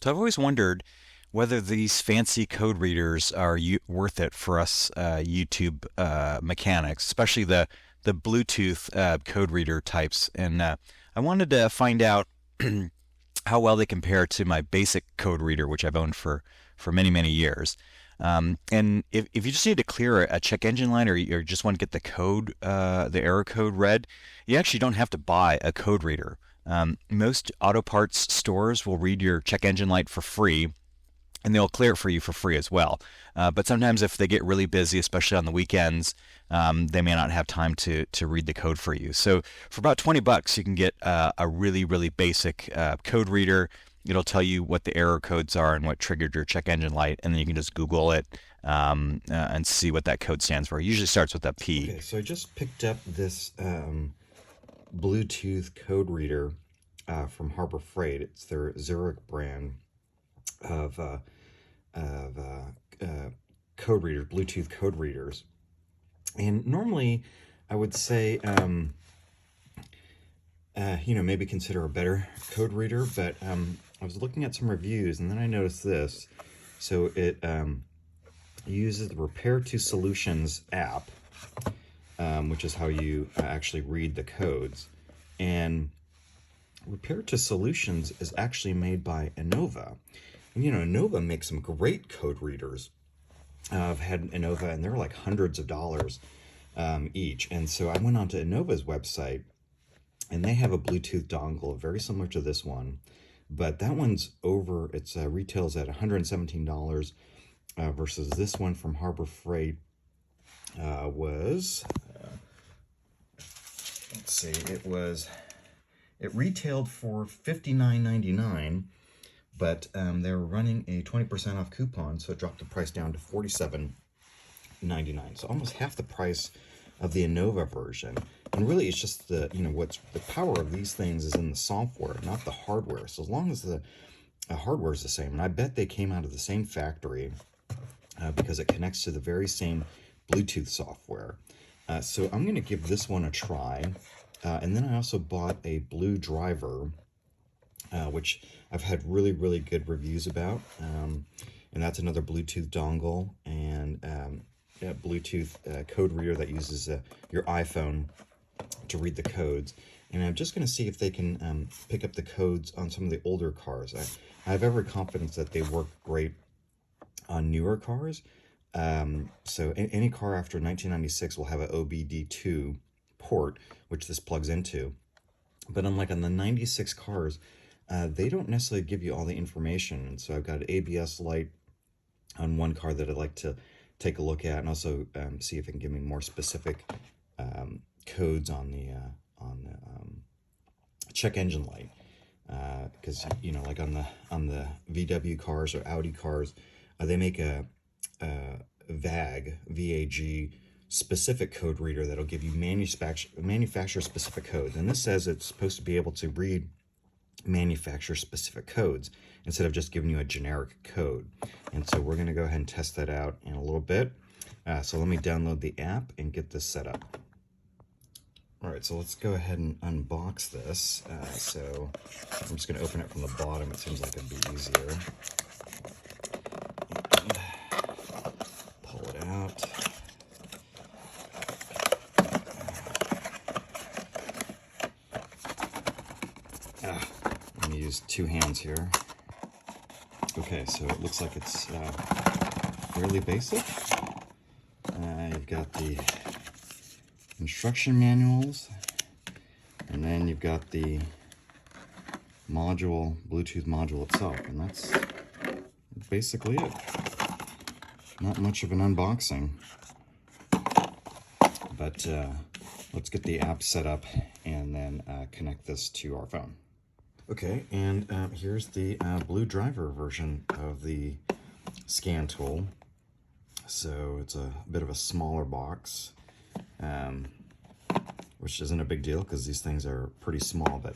So I've always wondered whether these fancy code readers are worth it for us YouTube mechanics, especially the Bluetooth code reader types. And I wanted to find out how well they compare to my basic code reader, which I've owned for many, many years. And if you just need to clear a check engine light or you just want to get the code, the error code read, you actually don't have to buy a code reader. Most auto parts stores will read your check engine light for free, and they'll clear it for you for free as well. But sometimes if they get really busy, especially on the weekends, they may not have time to read the code for you. So for about $20, you can get a really, really basic code reader. It'll tell you what the error codes are and what triggered your check engine light, and then you can just Google it and see what that code stands for. It usually starts with a P. Okay, so I just picked up this Bluetooth code reader from Harbor Freight. It's their Zurich brand of code readers, Bluetooth code readers. And normally I would say, maybe consider a better code reader, but I was looking at some reviews and then I noticed this. So it uses the Repair to Solutions app, which is how you actually read the codes. And Repair to Solutions is actually made by Innova. And Innova makes some great code readers. I've had Innova and they're like hundreds of dollars each. And so I went onto Innova's website and they have a Bluetooth dongle very similar to this one. But that one's it retails at $117 versus this one from Harbor Freight was, let's see, it retailed for $59.99, but they were running a 20% off coupon, so it dropped the price down to $47.99. So almost half the price of the Innova version. And really it's just the power of these things is in the software, not the hardware. So as long as the hardware is the same, and I bet they came out of the same factory because it connects to the very same Bluetooth software. So I'm going to give this one a try. And then I also bought a BlueDriver, which I've had really, really good reviews about. And that's another Bluetooth dongle and Bluetooth code reader that uses your iPhone to read the codes. And I'm just going to see if they can pick up the codes on some of the older cars. I have every confidence that they work great on newer cars. So any car after 1996 will have an OBD2 port, which this plugs into. But unlike on the 96 cars, they don't necessarily give you all the information. And so I've got an ABS light on one car that I'd like to take a look at, and also see if it can give me more specific codes on the check engine light. Because like on the VW cars or Audi cars, they make a VAG specific code reader that'll give you manufacturer specific codes. And this says it's supposed to be able to read manufacturer specific codes instead of just giving you a generic code. And so we're going to go ahead and test that out in a little bit. So let me download the app and get this set up. All right, so let's go ahead and unbox this. So I'm just going to open it from the bottom. It seems like it'd be easier. And pull it out. I'm going to use two hands here. Okay, so it looks like it's fairly basic. You've got the instruction manuals, and then you've got the Bluetooth module itself, and that's basically it. Not much of an unboxing, but let's get the app set up and then connect this to our phone. Okay, and here's the BlueDriver version of the scan tool. So it's a bit of a smaller box, which isn't a big deal because these things are pretty small, but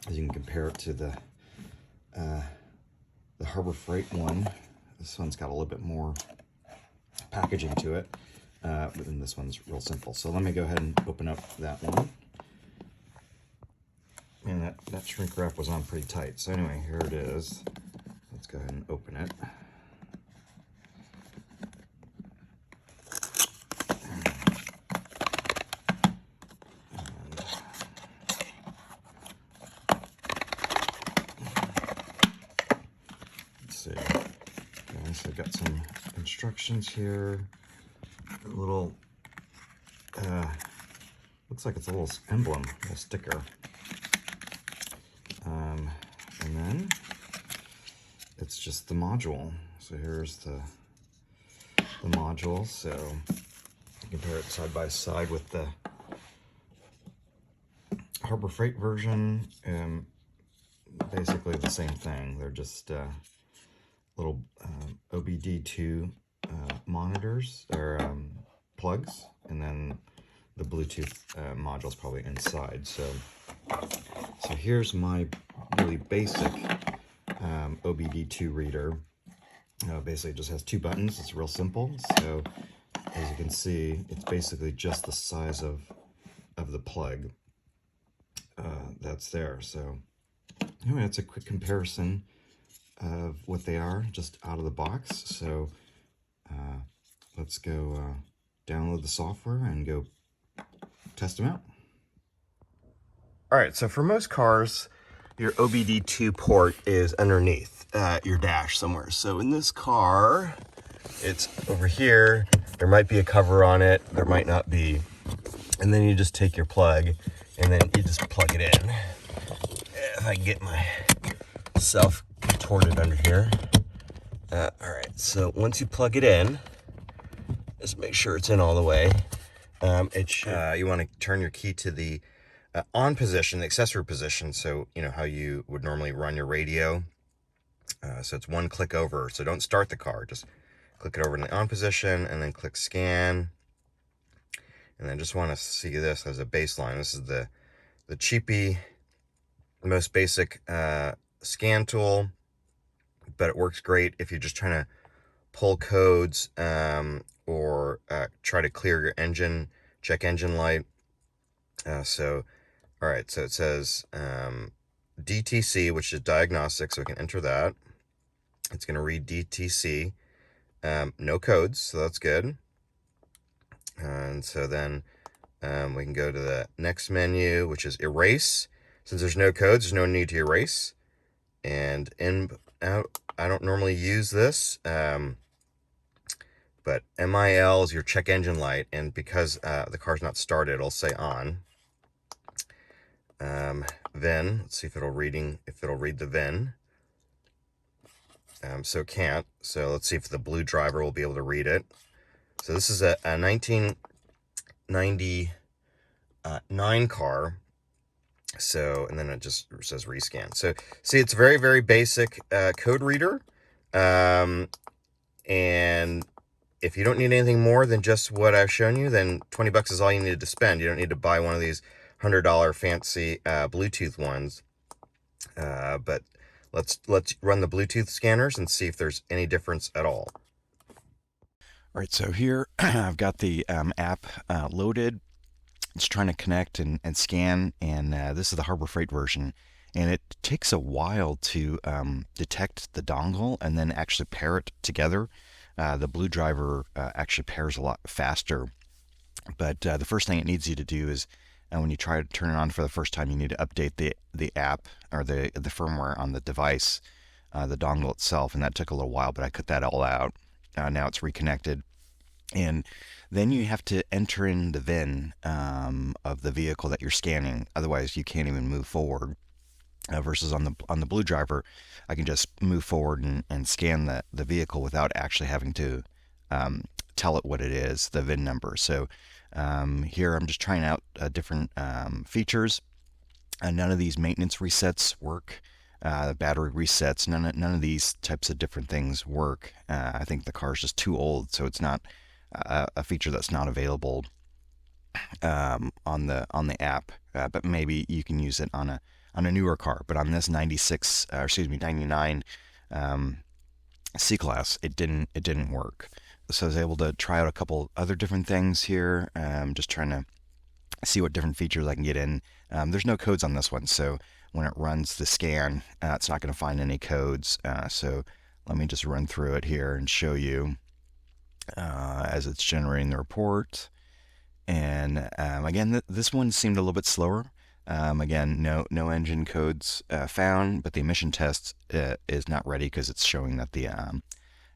as you can compare it to the Harbor Freight one, this one's got a little bit more packaging to it, but then this one's real simple. So let me go ahead and open up that one. And that shrink wrap was on pretty tight. So anyway, here it is. go ahead and open it. Let's see. Okay, so I've got some instructions here. A little, looks like it's a little emblem, a sticker. And then it's just the module. So here's the module. So you compare it side by side with the Harbor Freight version. Basically the same thing. They're just little OBD2 monitors or plugs, and then the Bluetooth module is probably inside. So here's my really basic OBD2 reader. Basically, it just has two buttons. It's real simple. So as you can see, it's basically just the size of the plug that's there. So anyway, that's a quick comparison of what they are just out of the box. So let's go download the software and go test them out. All right, so for most cars, your OBD2 port is underneath your dash somewhere. So in this car, it's over here. There might be a cover on it, there might not be. And then you just take your plug and then you just plug it in. If I can get myself contorted under here. All right, so once you plug it in, just make sure it's in all the way. You want to turn your key to the on position, the accessory position, so you know how you would normally run your radio. So it's one click over, so don't start the car, just click it over in the on position and then click scan. And then just want to see this as a baseline. This is the cheapy, most basic scan tool, but it works great if you're just trying to pull codes or try to clear your engine, check engine light. All right, so it says DTC, which is diagnostics, so we can enter that. It's going to read DTC, no codes, so that's good. And so then we can go to the next menu, which is erase. Since there's no codes, there's no need to erase. And in, out, I don't normally use this, but MIL is your check engine light, and because the car's not started, it'll say on. VIN, let's see if it'll read the VIN. So it can't. So let's see if the BlueDriver will be able to read it. So this is a 1999 car. So, and then it just says rescan. So see, it's very, very basic code reader. And if you don't need anything more than just what I've shown you, then 20 bucks is all you need to spend. You don't need to buy one of these $100 fancy Bluetooth ones. But let's run the Bluetooth scanners and see if there's any difference at all. All right, so here I've got the app loaded. It's trying to connect and scan, and this is the Harbor Freight version. And it takes a while to detect the dongle and then actually pair it together. The BlueDriver actually pairs a lot faster. But the first thing it needs you to do is when you try to turn it on for the first time, you need to update the app or the firmware on the device, the dongle itself. And that took a little while, but I cut that all out. Now it's reconnected. And then you have to enter in the VIN of the vehicle that you're scanning. Otherwise, you can't even move forward. Versus on the BlueDriver, I can just move forward and scan the vehicle without actually having to tell it what it is, the VIN number. So here I'm just trying out different features. None of these maintenance resets work. The battery resets, none of these types of different things work. I think the car's just too old, so it's not a feature that's not available on the app. But maybe you can use it on a newer car. But on this 99 C-Class, it didn't work. So I was able to try out a couple other different things here. Just trying to see what different features I can get in. There's no codes on this one, so when it runs the scan, it's not going to find any codes. So let me just run through it here and show you as it's generating the report. And again, this one seemed a little bit slower. Again, no engine codes found, but the emission test is not ready because it's showing that the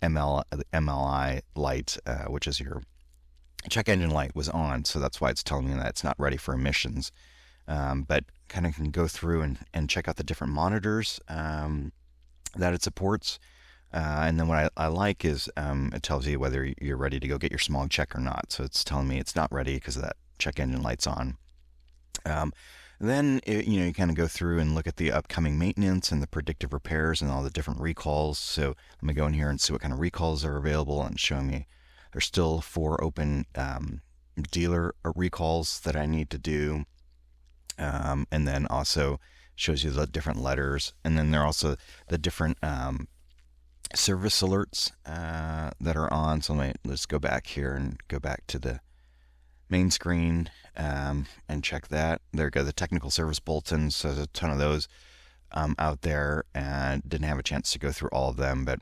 MLI light, which is your check engine light, was on. So that's why it's telling me that it's not ready for emissions. But kind of can go through and check out the different monitors that it supports. And then what I like is it tells you whether you're ready to go get your smog check or not. So it's telling me it's not ready because that check engine light's on. Then you kind of go through and look at the upcoming maintenance and the predictive repairs and all the different recalls. So let me go in here and see what kind of recalls are available, and showing me there's still 4 open dealer recalls that I need to do. And then also shows you the different letters, and then there are also the different service alerts that are on. So let's go back here and go back to the main screen and check that. There we go, the technical service bulletins. So there's a ton of those out there, and didn't have a chance to go through all of them, but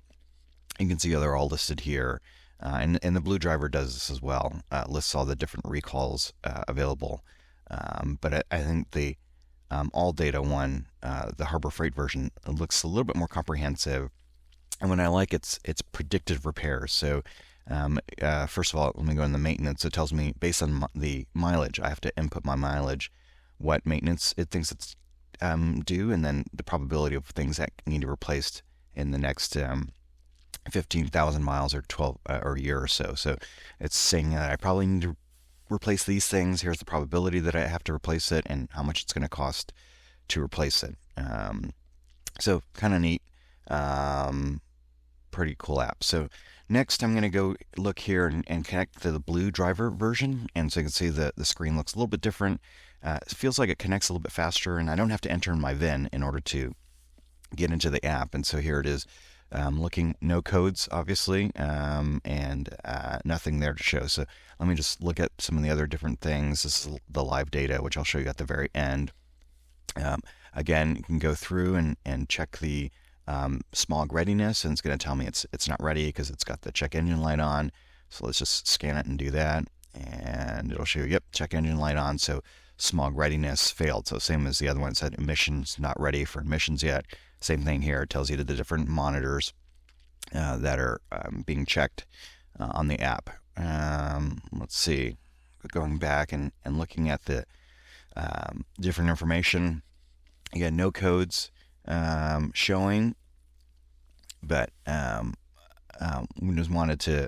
you can see they're all listed here. And the BlueDriver does this as well, lists all the different recalls available. But I think the all data one, the Harbor Freight version, looks a little bit more comprehensive. And what I like, it's predictive repairs. So first of all, let me go in the maintenance. It tells me based on the mileage, I have to input my mileage, what maintenance it thinks it's due, and then the probability of things that need to be replaced in the next 15,000 miles or 12 or a year or so. So it's saying that I probably need to replace these things. Here's the probability that I have to replace it and how much it's going to cost to replace it. So kind of neat. Pretty cool app. So next I'm going to go look here and connect to the BlueDriver version. And so you can see the screen looks a little bit different. It feels like it connects a little bit faster, and I don't have to enter in my VIN in order to get into the app. And so here it is. Looking, no codes, obviously, and nothing there to show. So let me just look at some of the other different things. This is the live data, which I'll show you at the very end. Again, you can go through and check the smog readiness, and it's going to tell me it's not ready because it's got the check engine light on. So let's just scan it and do that, and it'll show you, yep, check engine light on. So smog readiness failed. So same as the other one, it said emissions not ready for emissions yet. Same thing here. It tells you the different monitors that are being checked on the app. Let's see, going back and looking at the different information. Again, no codes showing, but we just wanted to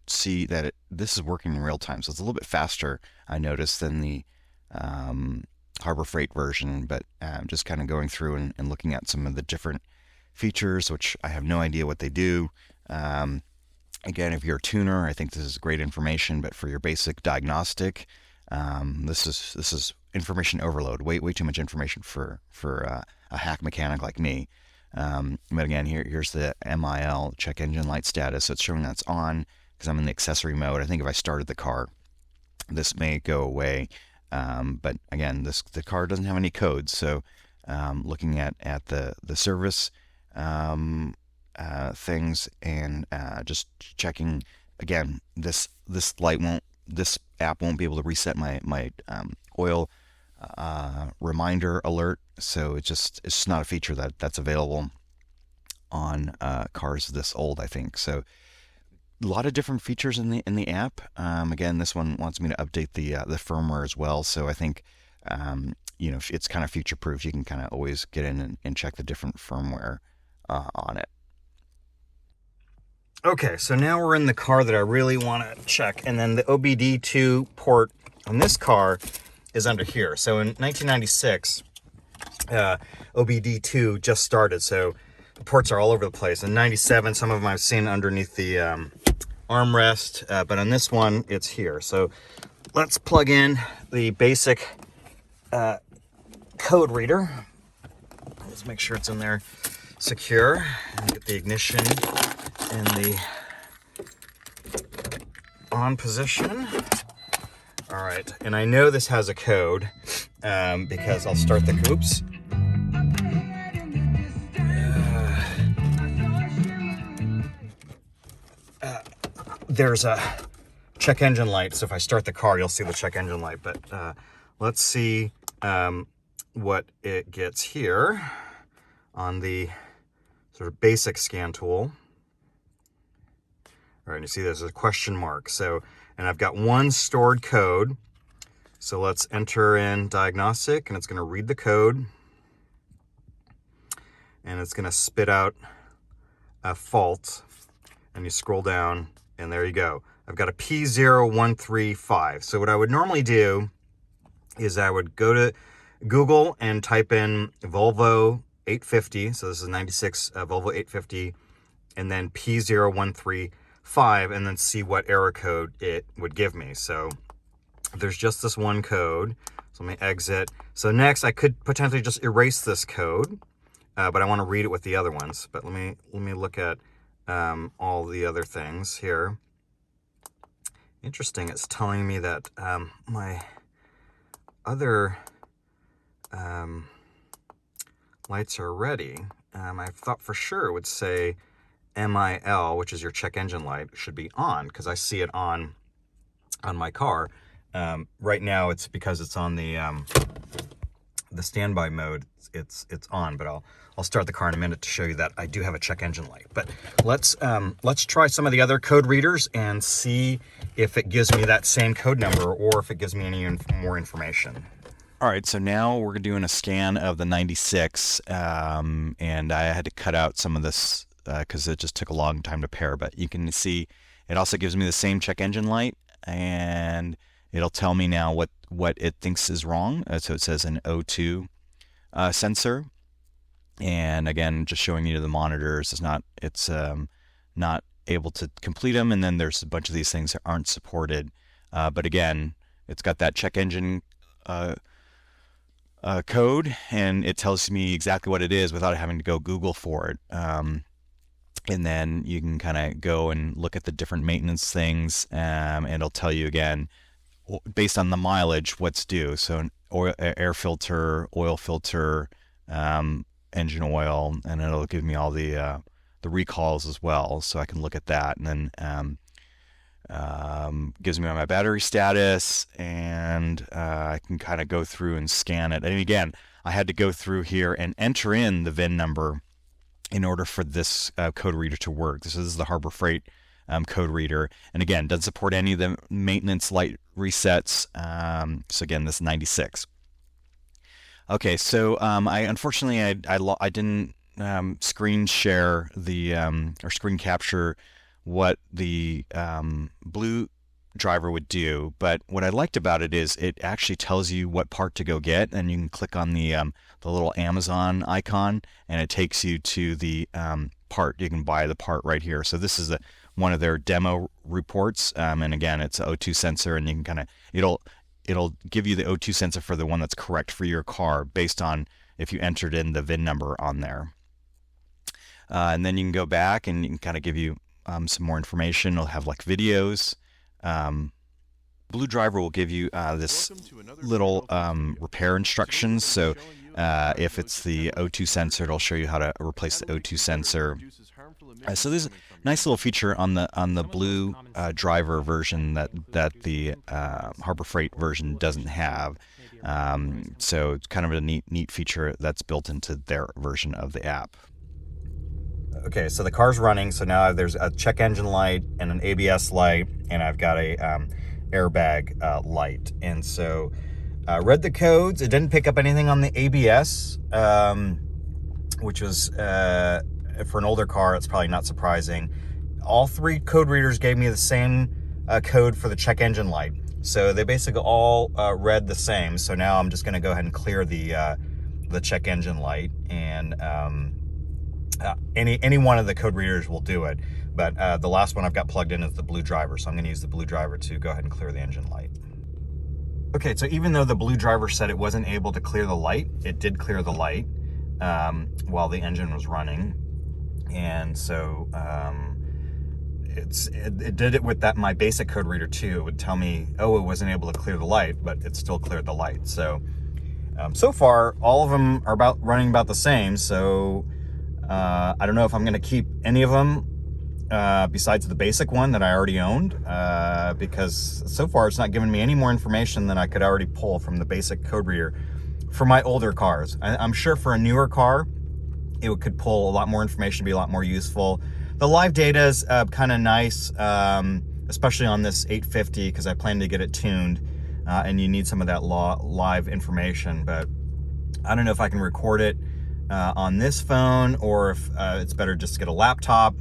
see that this is working in real time. So it's a little bit faster, I noticed, than the Harbor Freight version, but just kind of going through and looking at some of the different features, which I have no idea what they do. Again, if you're a tuner, I think this is great information, but for your basic diagnostic, this is information overload, way too much information for a hack mechanic like me. But again, here's the MIL check engine light status. So it's showing that's on because I'm in the accessory mode. I think if I started the car, this may go away. But again, the car doesn't have any codes. So looking at the service things and just checking again, this app won't be able to reset my oil reminder alert. So it's just not a feature that's available on cars this old, I think. So a lot of different features in the app. Again, this one wants me to update the firmware as well. So I think if it's kind of future proof. You can kind of always get in and check the different firmware on it. Okay, so now we're in the car that I really want to check, and then the OBD2 port on this car is under here. So in 1996, OBD2 just started, so the ports are all over the place. In 97, some of them I've seen underneath the armrest, but on this one, it's here. So let's plug in the basic code reader. Let's make sure it's in there secure, and get the ignition in the on position. All right, and I know this has a code because I'll start the oops. there's a check engine light. So if I start the car, you'll see the check engine light. But let's see what it gets here on the sort of basic scan tool. All right, you see there's a question mark. So, and I've got one stored code. So let's enter in diagnostic, and it's going to read the code. And it's going to spit out a fault. And you scroll down, and there you go. I've got a P0135. So what I would normally do is I would go to Google and type in Volvo 850. So this is 96 Volvo 850, and then P0135, and then see what error code it would give me. So there's just this one code. So let me exit. So next I could potentially just erase this code, but I want to read it with the other ones. But let me look at all the other things here. Interesting, it's telling me that my other lights are ready. I thought for sure it would say MIL, which is your check engine light, should be on, because I see it on my car. Right now it's because it's on the standby mode, it's on, but I'll start the car in a minute to show you that I do have a check engine light. But let's try some of the other code readers and see if it gives me that same code number or if it gives me any more information. All right, so now we're doing a scan of the 96, and I had to cut out some of this because it just took a long time to pair, but you can see it also gives me the same check engine light, and it'll tell me now what it thinks is wrong. So it says an O2 sensor, and again, just showing you the monitors, it's not able to complete them, and then there's a bunch of these things that aren't supported. But again, it's got that check engine code, and it tells me exactly what it is without having to go Google for it. And then you can kind of go and look at the different maintenance things, and it'll tell you again, based on the mileage, what's due. So an air filter, oil filter, engine oil, and it'll give me all the recalls as well, so I can look at that. And then gives me my battery status, and I can kind of go through and scan it. And again, I had to go through here and enter in the VIN number in order for this code reader to work. This is the Harbor Freight code reader, and again, doesn't support any of the maintenance light resets. So again, this is 96. Okay, so unfortunately I didn't screen share the or screen capture what the BlueDriver would do, but what I liked about it is it actually tells you what part to go get, and you can click on the little Amazon icon, and it takes you to the part. You can buy the part right here. So this is one of their demo reports, and again, it's an O2 sensor, and you can kind of it'll give you the O2 sensor for the one that's correct for your car based on if you entered in the VIN number on there. And then you can go back and you can kind of give you some more information. It'll have like videos. BlueDriver will give you this little repair instructions. So if it's the O2 sensor, it'll show you how to replace the O2 sensor. So there's a nice little feature on the BlueDriver version that the Harbor Freight version doesn't have. So it's kind of a neat feature that's built into their version of the app. Okay, so the car's running. So now there's a check engine light and an ABS light, and I've got a airbag light. And so read the codes. It didn't pick up anything on the ABS, which was for an older car, it's probably not surprising. All three code readers gave me the same code for the check engine light. So they basically all read the same. So now I'm just going to go ahead and clear the check engine light, and any one of the code readers will do it. But the last one I've got plugged in is the BlueDriver, so I'm going to use the BlueDriver to go ahead and clear the engine light. Okay, so even though the BlueDriver said it wasn't able to clear the light, it did clear the light while the engine was running. And so it did it with my basic code reader too. It would tell me, oh, it wasn't able to clear the light, but it still cleared the light. So so far, all of them are running about the same. So I don't know if I'm going to keep any of them besides the basic one that I already owned, because so far it's not giving me any more information than I could already pull from the basic code reader for my older cars. I'm sure for a newer car, it could pull a lot more information, be a lot more useful. The live data is kind of nice, especially on this 850, because I plan to get it tuned, and you need some of that live information. But I don't know if I can record it on this phone, or if it's better just to get a laptop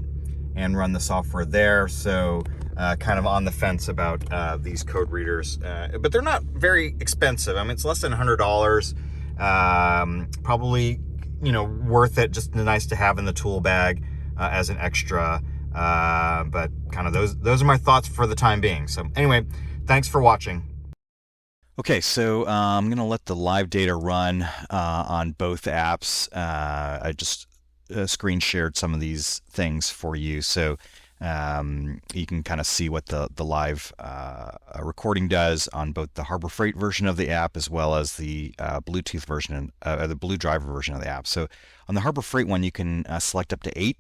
and run the software there. So kind of on the fence about these code readers, but they're not very expensive. I mean, it's less than $100. Probably, worth it. Just nice to have in the tool bag as an extra. But kind of those are my thoughts for the time being. So anyway, thanks for watching. Okay, so I'm going to let the live data run on both apps. I just screen shared some of these things for you, so you can kind of see what the live recording does on both the Harbor Freight version of the app as well as the Bluetooth version, the BlueDriver version of the app. So on the Harbor Freight one, you can select up to 8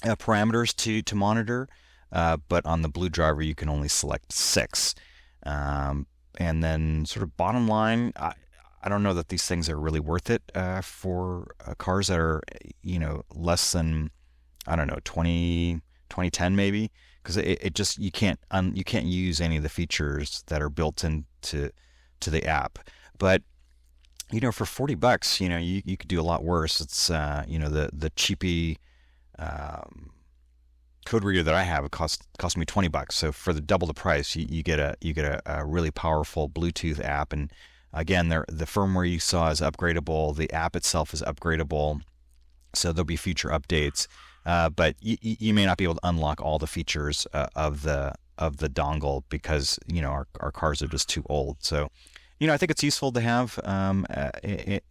parameters to monitor, but on the BlueDriver you can only select 6. And then sort of bottom line, I don't know that these things are really worth it for cars that are, less than, I don't know, 2010 maybe, because it just, you can't use any of the features that are built into the app. But for $40, you could do a lot worse. It's the cheapy code reader that I have, it cost me $20. So for double the price, you get a really powerful Bluetooth app. And again, the firmware you saw is upgradable. The app itself is upgradable. So there'll be future updates. But you may not be able to unlock all the features of the dongle because our cars are just too old. So I think it's useful to have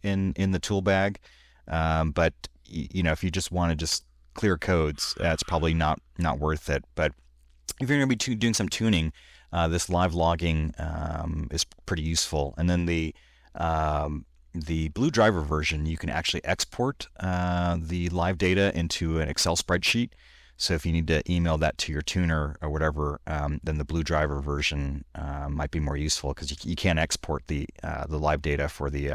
in the tool bag. But if you just want to clear codes, that's probably not worth it. But if you're going to be doing some tuning, this live logging is pretty useful. And then the BlueDriver version, you can actually export the live data into an Excel spreadsheet. So if you need to email that to your tuner or whatever, then the BlueDriver version might be more useful, because you can't export the live data for the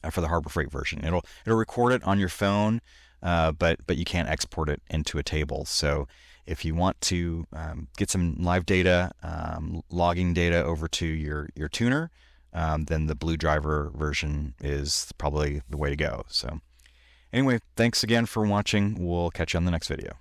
Harbor Freight version. It'll record it on your phone. But you can't export it into a table. So if you want to get some live data, logging data over to your tuner, then the BlueDriver version is probably the way to go. So anyway, thanks again for watching. We'll catch you on the next video.